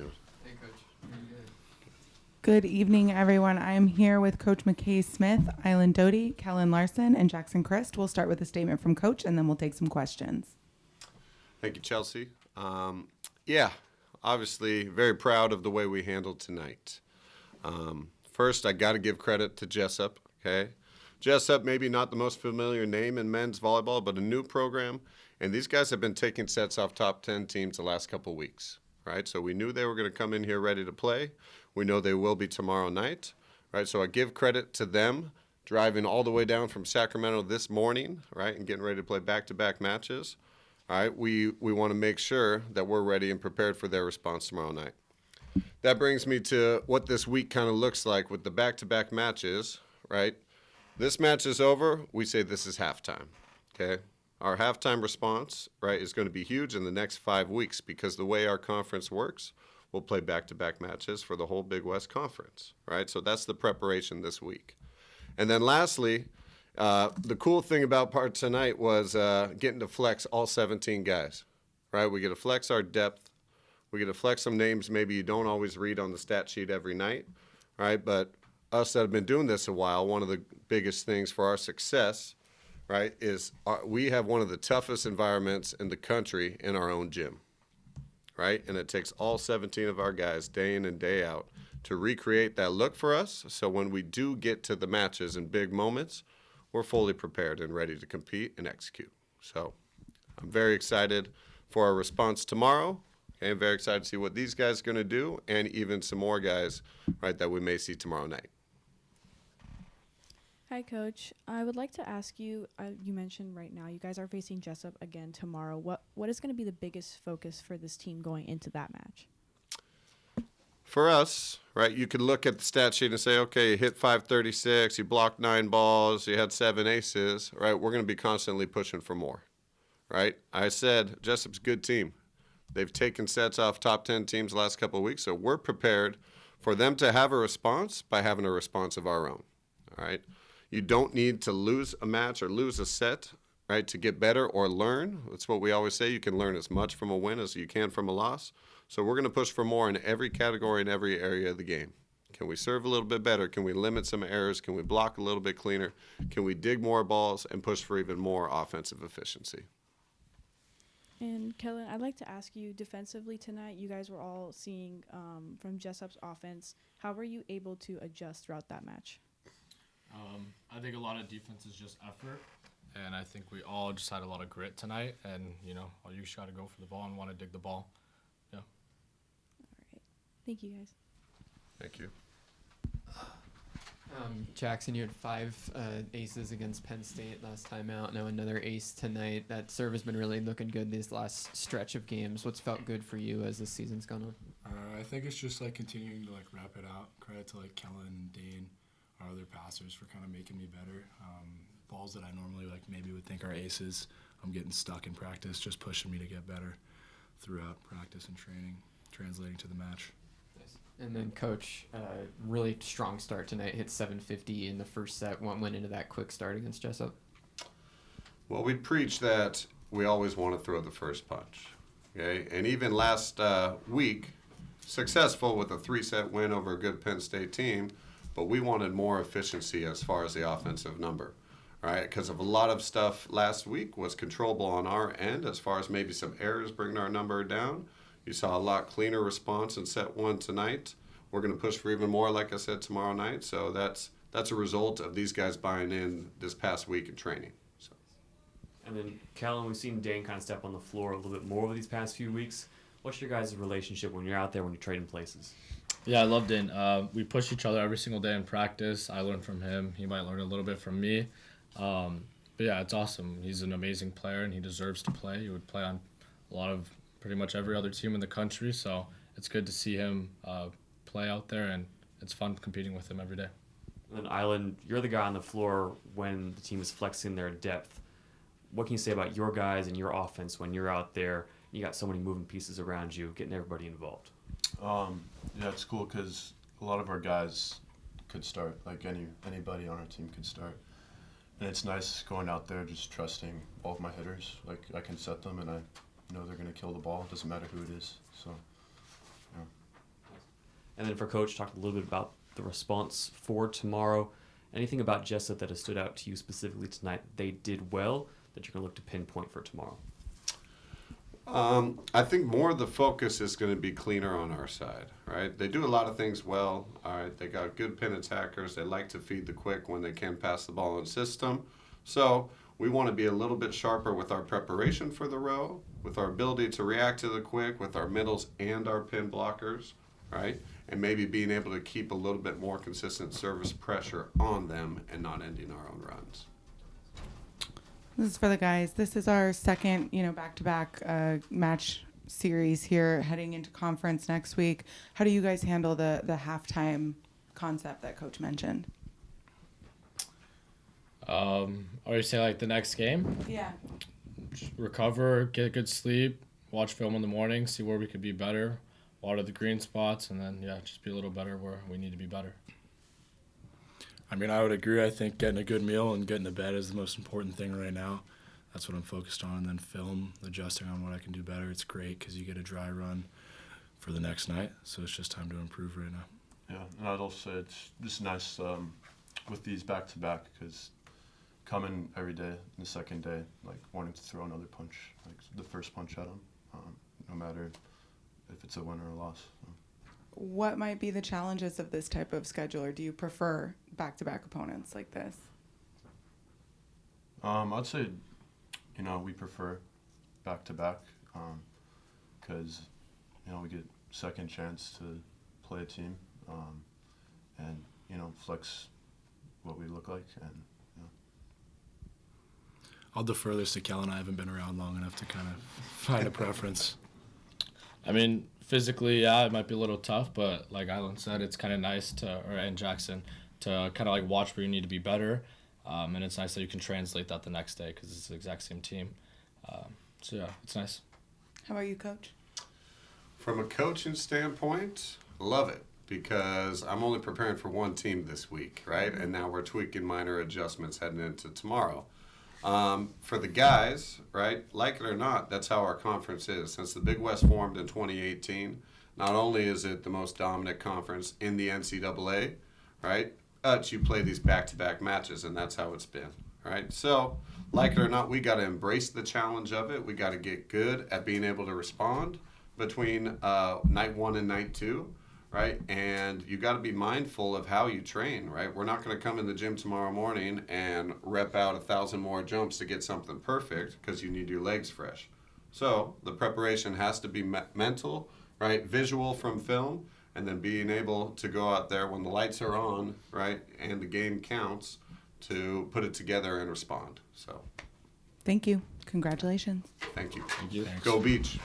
doing? Hey, Coach. Pretty good. Good evening, everyone. I am here with Coach McKay Smith, Island Doty, Kellen Larson, and Jackson Christ. We'll start with a statement from Coach, and then we'll take some questions. Thank you, Chelsea. Obviously very proud of the way we handled tonight. First, I got to give credit to Jessup, okay? Jessup, maybe not the most familiar name in men's volleyball, but a new program. And these guys have been taking sets off top 10 teams the last couple weeks, right? So we knew they were going to come in here ready to play. We know they will be tomorrow night, right? So I give credit to them driving all the way down from Sacramento this morning, right, and getting ready to play back-to-back matches. All right, we want to make sure that we're ready and prepared for their response tomorrow night. That brings me to what this week kind of looks like with the back-to-back matches, right? This match is over. We say this is halftime, okay? Our halftime response, right, is going to be huge in the next 5 weeks because the way our conference works, we'll play back-to-back matches for the whole Big West Conference, right? So that's the preparation this week. And then lastly, the cool thing about part tonight was getting to flex all 17 guys, right? We get to flex our depth. We get to flex some names maybe you don't always read on the stat sheet every night, right? But us that have been doing this a while, one of the biggest things for our success, right, is we have one of the toughest environments in the country in our own gym, right? And it takes all 17 of our guys day in and day out to recreate that look for us. So when we do get to the matches and big moments, we're fully prepared and ready to compete and execute. So I'm very excited for our response tomorrow. Okay, I'm very excited to see what these guys are going to do and even some more guys, right, that we may see tomorrow night. Hi, Coach. I would like to ask you, you mentioned right now you guys are facing Jessup again tomorrow. What is going to be the biggest focus for this team going into that match? For us, right, you could look at the stat sheet and say, okay, you hit 536, you blocked 9 balls, you had 7 aces, right? We're going to be constantly pushing for more, right? I said Jessup's a good team. They've taken sets off top 10 teams the last couple of weeks, so we're prepared for them to have a response by having a response of our own, all right? You don't need to lose a match or lose a set, right, to get better or learn. That's what we always say. You can learn as much from a win as you can from a loss. So we're going to push for more in every category and every area of the game. Can we serve a little bit better? Can we limit some errors? Can we block a little bit cleaner? Can we dig more balls and push for even more offensive efficiency? And Kellen, I'd like to ask you, defensively tonight, you guys were all seeing from Jessup's offense. How were you able to adjust throughout that match? I think a lot of defense is just effort, and I think we all just had a lot of grit tonight, and, you just got to go for the ball and want to dig the ball. Yeah. All right. Thank you, guys. Thank you. Jackson, you had 5 aces against Penn State last time out. Now another ace tonight. That serve has been really looking good this last stretch of games. What's felt good for you as this season's gone on? I think it's just continuing to wrap it out. Credit to Kellen and Dane, our other passers, for kind of making me better. Balls that I normally maybe would think are aces, I'm getting stuck in practice, just pushing me to get better throughout practice and training, translating to the match. And then, Coach, really strong start tonight. Hit 750 in the first set. What went into that quick start against Jessup? Well, we preach that we always want to throw the first punch, okay? And even last week, successful with a 3-set win over a good Penn State team, but we wanted more efficiency as far as the offensive number, right? Because of a lot of stuff last week was controllable on our end as far as maybe some errors bringing our number down. You saw a lot cleaner response in set 1 tonight. We're going to push for even more, like I said, tomorrow night. So that's a result of these guys buying in this past week in training. So. And then, Kellen, we've seen Dane kind of step on the floor a little bit more over these past few weeks. What's your guys' relationship when you're out there, when you're trading places? Yeah, I loved it. We push each other every single day in practice. I learn from him. He might learn a little bit from me. But yeah, it's awesome. He's an amazing player, and he deserves to play. He would play on a lot of pretty much every other team in the country. So it's good to see him play out there, and it's fun competing with him every day. And then, Island, you're the guy on the floor when the team is flexing their depth. What can you say about your guys and your offense when you're out there? You got so many moving pieces around you, getting everybody involved. Yeah, it's cool because a lot of our guys could start. Anybody on our team could start. And it's nice going out there just trusting all of my hitters. I can set them and I know they're going to kill the ball. It doesn't matter who it is. So, yeah. And then for Coach, talk a little bit about the response for tomorrow. Anything about Jessup that has stood out to you specifically tonight they did well that you're going to look to pinpoint for tomorrow? I think more of the focus is going to be cleaner on our side, right? They do a lot of things well. All right, they got good pin attackers. They like to feed the quick when they can pass the ball in system. So we want to be a little bit sharper with our preparation for the row, with our ability to react to the quick, with our middles and our pin blockers, right? And maybe being able to keep a little bit more consistent service pressure on them and not ending our own runs. This is for the guys. This is our second, back-to-back match series here heading into conference next week. How do you guys handle the halftime concept that Coach mentioned? Or you say like the next game? Yeah. Just recover, get good sleep, watch film in the morning, see where we could be better, water the green spots, and then, just be a little better where we need to be better. I mean, I would agree. I think getting a good meal and getting to bed is the most important thing right now. That's what I'm focused on. And then film, adjusting on what I can do better. It's great because you get a dry run for the next night. So it's just time to improve right now. Yeah, and I'd also say it's just nice with these back-to-back because coming every day, the second day, like wanting to throw another punch, like the first punch at them, no matter if it's a win or a loss. So. What might be the challenges of this type of schedule, or do you prefer back-to-back opponents like this? I'd say, we prefer back-to-back because, we get second chance to play a team and, flex what we look like. And I'll defer this to Kellen. I haven't been around long enough to kind of find a preference. I mean, physically, it might be a little tough, but like Island said, it's kind of nice and Jackson, to kind of like watch where you need to be better. And it's nice that you can translate that the next day because it's the exact same team. So, it's nice. How about you, Coach? From a coaching standpoint, love it because I'm only preparing for one team this week, right? And now we're tweaking minor adjustments heading into tomorrow. For the guys, right, like it or not, that's how our conference is. Since the Big West formed in 2018, not only is it the most dominant conference in the NCAA, right, but you play these back-to-back matches, and that's how it's been, right? So, like it or not, we got to embrace the challenge of it. We got to get good at being able to respond between night one and night two, right? And you got to be mindful of how you train, right? We're not going to come in the gym tomorrow morning and rep out 1,000 more jumps to get something perfect because you need your legs fresh. So the preparation has to be mental, right? Visual from film, and then being able to go out there when the lights are on, right? And the game counts to put it together and respond. So Thank you. Congratulations. thank you. Thank you. Thanks. Go Beach.